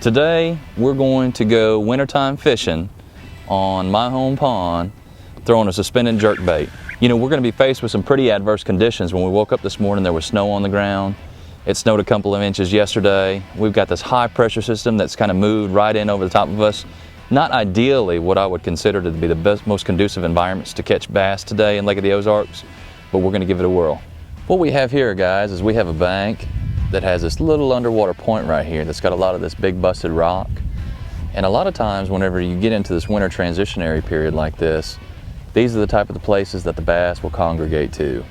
Today we're going to go wintertime fishing on my home pond, throwing a suspended jerkbait. You know, we're going to be faced with some pretty adverse conditions. When we woke up this morning, there was snow on the ground. It snowed a couple of inches yesterday. We've got this high pressure system that's kind of moved right in over the top of us. Not ideally what I would consider to be the best, most conducive environments to catch bass today in Lake of the Ozarks, but we're going to give it a whirl. What we have here, guys, is we have a bank that has this little underwater point right here that's got a lot of this big busted rock. And a lot of times whenever you get into this winter transitionary period like this, these are the type of the places that the bass will congregate to.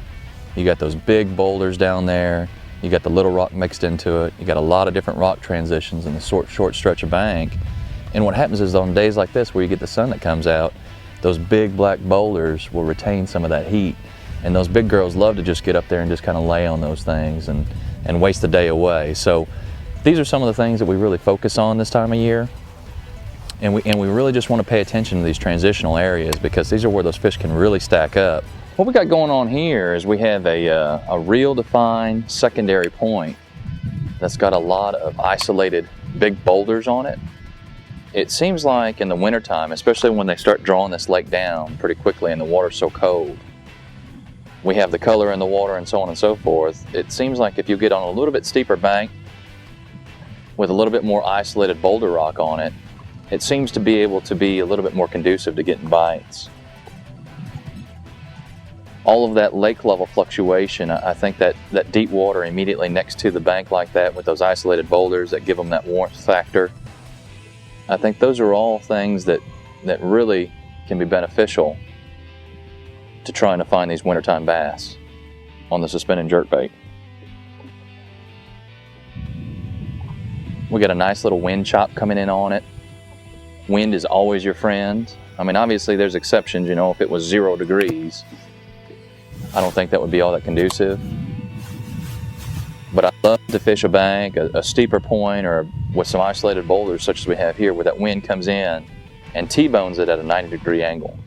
You got those big boulders down there, you got the little rock mixed into it, you got a lot of different rock transitions in the short stretch of bank. And what happens is on days like this where you get the sun that comes out, those big black boulders will retain some of that heat. And those big girls love to just get up there and just kind of lay on those things and waste the day away. So these are some of the things that we really focus on this time of year. And we really just want to pay attention to these transitional areas because these are where those fish can really stack up. What we got going on here is we have a real defined secondary point that's got a lot of isolated big boulders on it. It seems like in the wintertime, especially when they start drawing this lake down pretty quickly and the water's so cold, we have the color in the water and so on and so forth. It seems like if you get on a little bit steeper bank with a little bit more isolated boulder rock on it, it seems to be able to be a little bit more conducive to getting bites. All of that lake level fluctuation, I think that deep water immediately next to the bank like that with those isolated boulders that give them that warmth factor, I think those are all things that really can be beneficial to trying to find these wintertime bass on the suspended jerkbait. We got a nice little wind chop coming in on it. Wind is always your friend. I mean, obviously there's exceptions, you know, if it was 0 degrees, I don't think that would be all that conducive. But I love to fish a bank, a steeper point, or with some isolated boulders such as we have here, where that wind comes in and T-bones it at a 90-degree angle.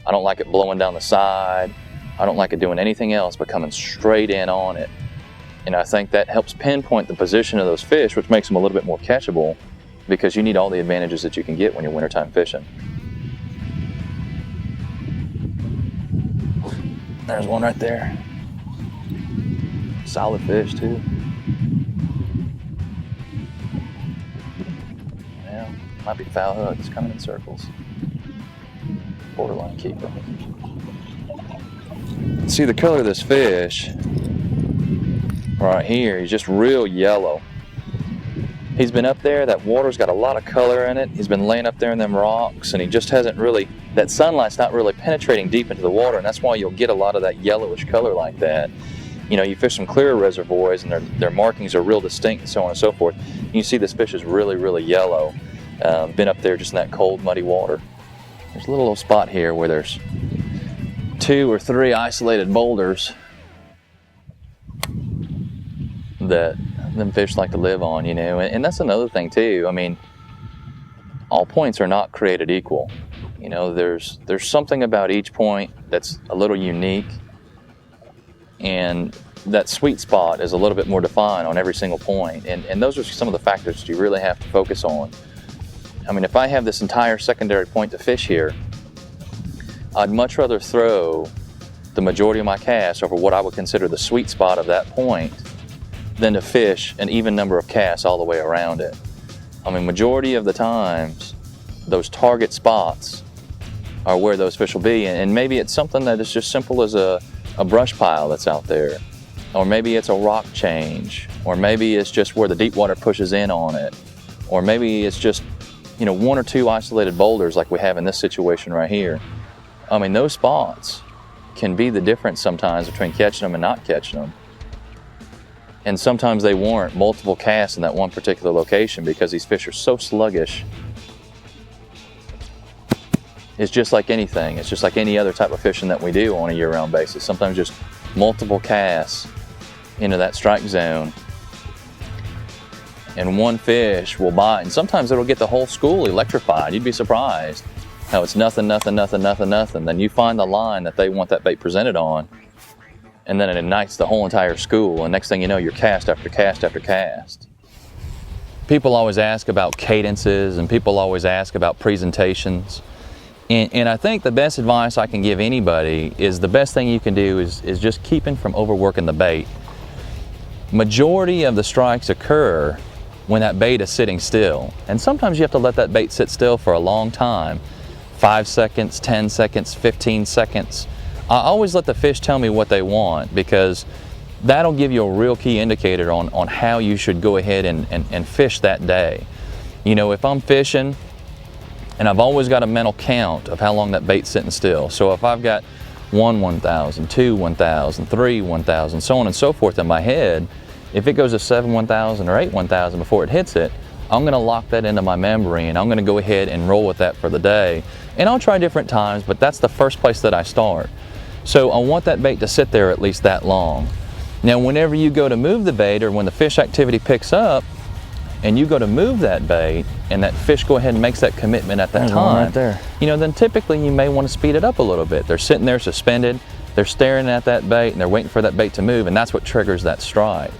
I don't like it blowing down the side. I don't like it doing anything else but coming straight in on it. And I think that helps pinpoint the position of those fish, which makes them a little bit more catchable because you need all the advantages that you can get when you're wintertime fishing. There's one right there. Solid fish too. Yeah, might be foul hook. It's coming in circles. Borderline keeper. See the color of this fish right here, he's just real yellow. He's been up there, that water's got a lot of color in it. He's been laying up there in them rocks and he just hasn't really, that sunlight's not really penetrating deep into the water, and that's why you'll get a lot of that yellowish color like that. You know, you fish some clearer reservoirs and their markings are real distinct and so on and so forth. You see this fish is really, really yellow. Been up there just in that cold, muddy water. There's a little spot here where there's 2 or 3 isolated boulders that them fish like to live on, you know, and that's another thing too. I mean, all points are not created equal. You know, there's something about each point that's a little unique, and that sweet spot is a little bit more defined on every single point, and those are some of the factors that you really have to focus on. I mean, if I have this entire secondary point to fish here, I'd much rather throw the majority of my casts over what I would consider the sweet spot of that point than to fish an even number of casts all the way around it. I mean, majority of the times, those target spots are where those fish will be, and maybe it's something that is just simple as a brush pile that's out there, or maybe it's a rock change, or maybe it's just where the deep water pushes in on it, or maybe it's just, you know, 1 or 2 isolated boulders like we have in this situation right here. I mean, those spots can be the difference sometimes between catching them and not catching them. And sometimes they warrant multiple casts in that one particular location because these fish are so sluggish. It's just like anything. It's just like any other type of fishing that we do on a year-round basis. Sometimes just multiple casts into that strike zone and one fish will bite, and sometimes it'll get the whole school electrified. You'd be surprised how it's nothing, nothing, nothing, nothing, nothing. Then you find the line that they want that bait presented on, and then it ignites the whole entire school, and next thing you know, you're cast after cast after cast. people always ask about cadences, and people always ask about presentations. And I think the best advice I can give anybody is the best thing you can do is just keeping from overworking the bait. Majority of the strikes occur when that bait is sitting still. And sometimes you have to let that bait sit still for a long time. 5 seconds, 10 seconds, 15 seconds. I always let the fish tell me what they want, because that'll give you a real key indicator on how you should go ahead and fish that day. You know, if I'm fishing, and I've always got a mental count of how long that bait's sitting still. So if I've got 1 1,000, 2 1,000, 3 1,000, so on and so forth in my head, if it goes to 7 1,000 or 8 1,000 before it hits it, I'm gonna lock that into my memory, and I'm gonna go ahead and roll with that for the day. And I'll try different times, but that's the first place that I start. So I want that bait to sit there at least that long. Now, whenever you go to move the bait, or when the fish activity picks up, and you go to move that bait, and that fish go ahead and makes that commitment at that time, right there. You know, then typically you may want to speed it up a little bit. They're sitting there suspended, they're staring at that bait, and they're waiting for that bait to move, and that's what triggers that strike.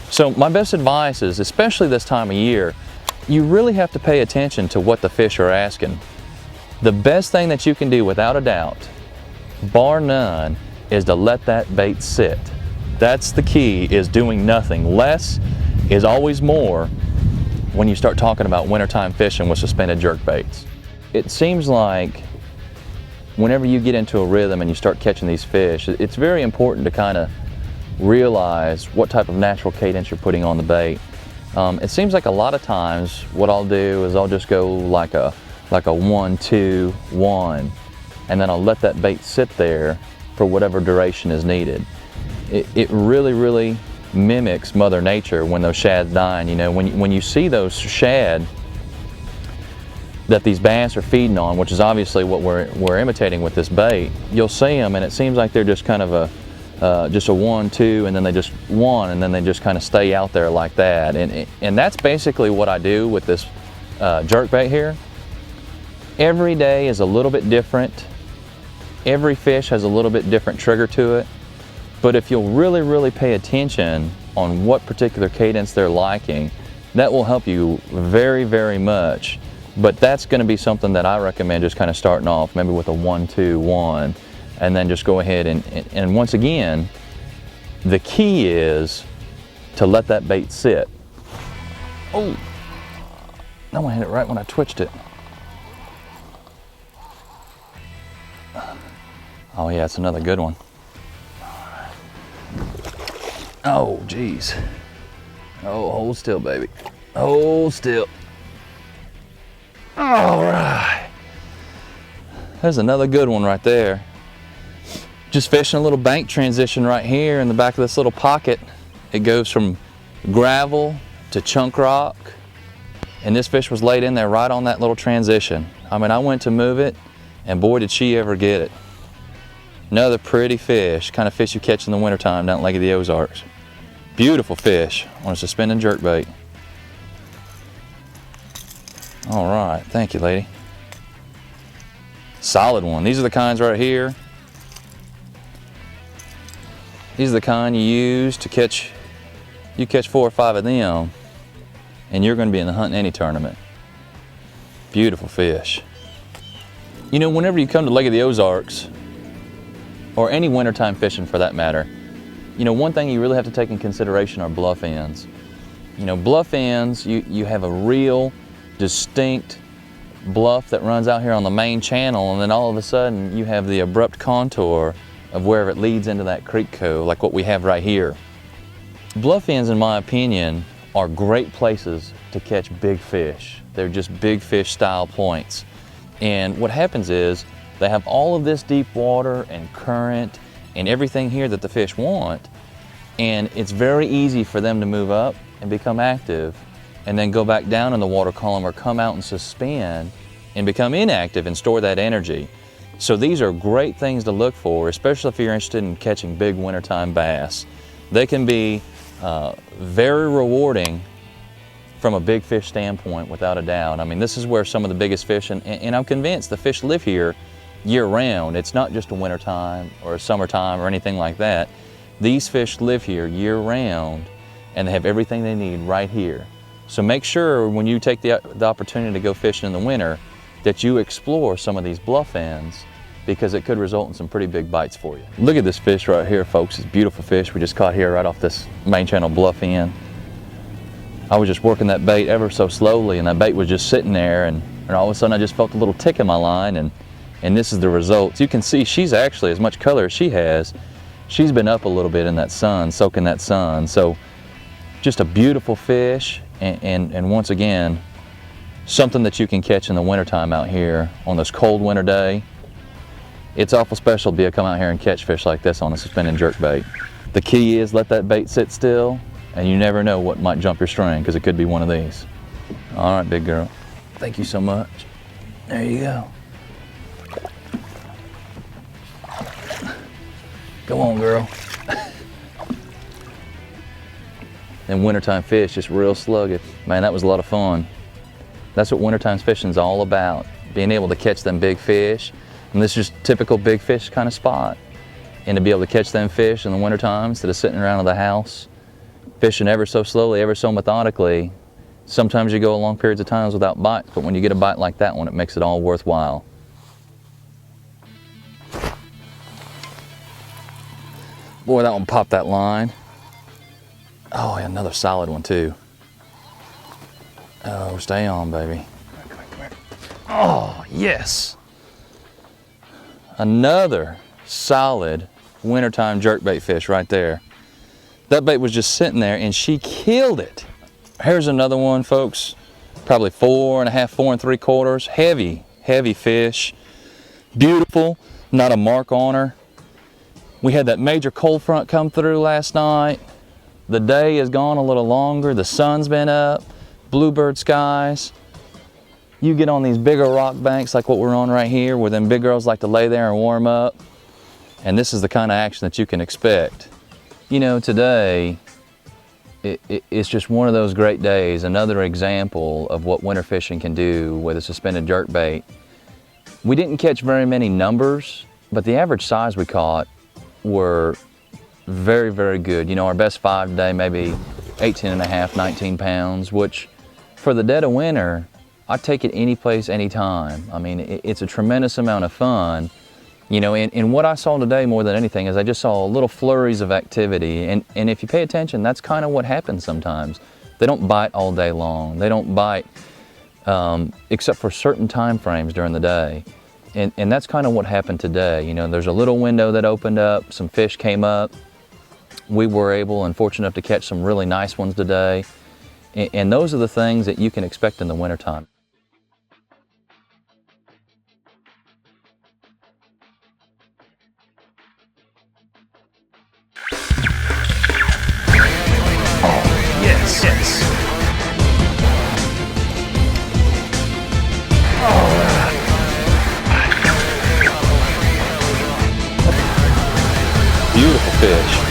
So my best advice is, especially this time of year, you really have to pay attention to what the fish are asking. The best thing that you can do, without a doubt, bar none, is to let that bait sit. That's the key, is doing nothing. Less is always more when you start talking about wintertime fishing with suspended jerk baits. It seems like whenever you get into a rhythm and you start catching these fish, it's very important to kind of realize what type of natural cadence you're putting on the bait. It seems like a lot of times what I'll do is I'll just go like a 1 2 1, and then I'll let that bait sit there for whatever duration is needed. It really mimics Mother Nature when those shad's dying. You know, when you see those shad that these bass are feeding on, which is obviously what we're imitating with this bait, you'll see them and it seems like they're just kind of just a 1 2, and then they just 1, and then they just kind of stay out there like that. And that's basically what I do with this jerkbait here. Every day is a little bit different. Every fish has a little bit different trigger to it. But if you'll really pay attention on what particular cadence they're liking, that will help you very much. But that's going to be something that I recommend just kind of starting off, maybe with a 1 2 1, and then just go ahead and once again, the key is to let that bait sit. Oh, no, I hit it right when I twitched it. Oh yeah, it's another good one. Oh, geez. Oh, hold still, baby. Hold still. All right. There's another good one right there. Just fishing a little bank transition right here in the back of this little pocket. It goes from gravel to chunk rock, and this fish was laid in there right on that little transition. I mean, I went to move it, and boy, did she ever get it. Another pretty fish, kind of fish you catch in the wintertime down at Lake of the Ozarks. Beautiful fish on a suspended jerkbait. All right, thank you, lady. Solid one. These are the kinds right here. These are the kind you use to catch, you catch 4 or 5 of them, and you're going to be in the Hunt Any tournament. Beautiful fish. You know, whenever you come to Lake of the Ozarks, or any wintertime fishing for that matter, you know, one thing you really have to take in consideration are bluff ends. You know, bluff ends, you have a real distinct bluff that runs out here on the main channel, and then all of a sudden you have the abrupt contour of where it leads into that creek cove, like what we have right here. Bluff ends, in my opinion, are great places to catch big fish. They're just big fish style points. And what happens is, they have all of this deep water and current and everything here that the fish want, and it's very easy for them to move up and become active and then go back down in the water column, or come out and suspend and become inactive and store that energy. So these are great things to look for, especially if you're interested in catching big wintertime bass. They can be very rewarding from a big fish standpoint, without a doubt. I mean, this is where some of the biggest fish, and I'm convinced the fish live here year-round. It's not just a wintertime or a summertime or anything like that. These fish live here year-round, and they have everything they need right here. So make sure when you take the opportunity to go fishing in the winter that you explore some of these bluff ends, because it could result in some pretty big bites for you. Look at this fish right here, folks. It's a beautiful fish we just caught here right off this main channel bluff end. I was just working that bait ever so slowly, and that bait was just sitting there, and all of a sudden I just felt a little tick in my line, and this is the result. You can see she's actually, as much color as she has, she's been up a little bit in that sun, soaking that sun. So just a beautiful fish, and once again, something that you can catch in the wintertime out here on this cold winter day. It's awful special to be able to come out here and catch fish like this on a suspended jerkbait. The key is let that bait sit still, and you never know what might jump your string, because it could be one of these. All right, big girl. Thank you so much. There you go. Go on, girl. And wintertime fish, just real sluggish. Man, that was a lot of fun. That's what wintertime fishing is all about. Being able to catch them big fish. And this is just typical big fish kind of spot. And to be able to catch them fish in the wintertime instead of sitting around in the house, fishing ever so slowly, ever so methodically. Sometimes you go long periods of times without bites, but when you get a bite like that one, it makes it all worthwhile. Boy, that one popped that line. Oh, yeah, another solid one too. Oh, stay on, baby. Come here. Oh, yes. Another solid wintertime jerkbait fish right there. That bait was just sitting there and she killed it. Here's another one, folks. Probably 4.5, 4 3/4. Heavy, heavy fish. Beautiful, not a mark on her. We had that major cold front come through last night. The day has gone a little longer. The sun's been up, bluebird skies. You get on these bigger rock banks like what we're on right here, where them big girls like to lay there and warm up. And this is the kind of action that you can expect. You know, today, it's just one of those great days. Another example of what winter fishing can do with a suspended jerkbait. We didn't catch very many numbers, but the average size we caught were very, very good. You know, our best 5 today, maybe 18.5, 19 pounds, which for the dead of winter, I'd take it any place, anytime. I mean, it's a tremendous amount of fun. You know, and what I saw today more than anything is I just saw little flurries of activity. And if you pay attention, that's kind of what happens sometimes. They don't bite all day long. They don't bite except for certain time frames during the day. And that's kind of what happened today. You know, there's a little window that opened up, some fish came up. We were able and fortunate enough to catch some really nice ones today. And those are the things that you can expect in the wintertime. Yes, yes. Beautiful fish.